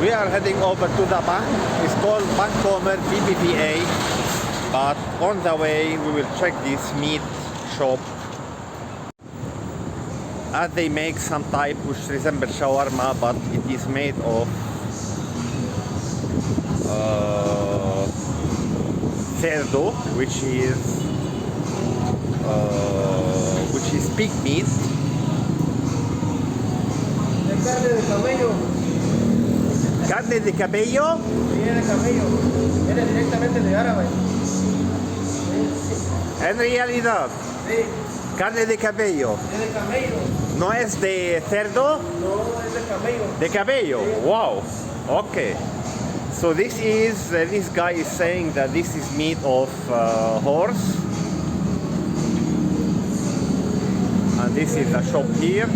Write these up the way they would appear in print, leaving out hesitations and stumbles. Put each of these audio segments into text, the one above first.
We are heading over to the bank. It's called Bancomer BBVA. But on the way we will check this meat shop. As they make some type which resembles shawarma, but it is made of cerdo, which is pig meat. Carne de camello. Carne de cabello. Viene de camello. Viene directamente de árabe. En realidad. Sí. Carne de cabello. Es de camello. ¿No es de cerdo? No, es de camello. De cabello. Sí. Wow. Okay. So this is this guy is saying that this is meat of horse, and this is the shop here.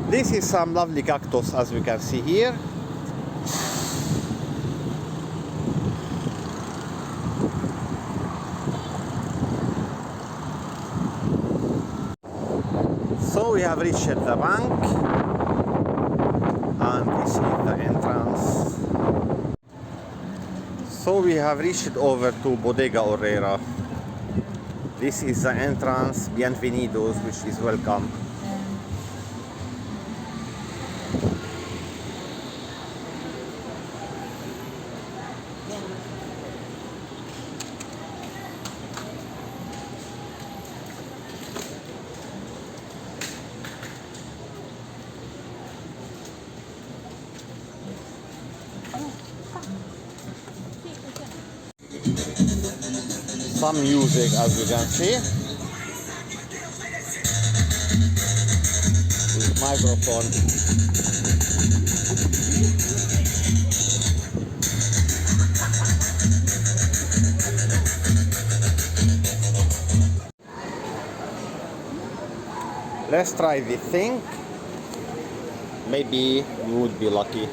This is some lovely cactus, as we can see here. So we have reached the bank, and this is the entrance. So we have reached over to Bodega Aurrera. This is the entrance, bienvenidos, which is welcome. Some music, as you can see. With microphone. Let's try this thing. Maybe we would be lucky.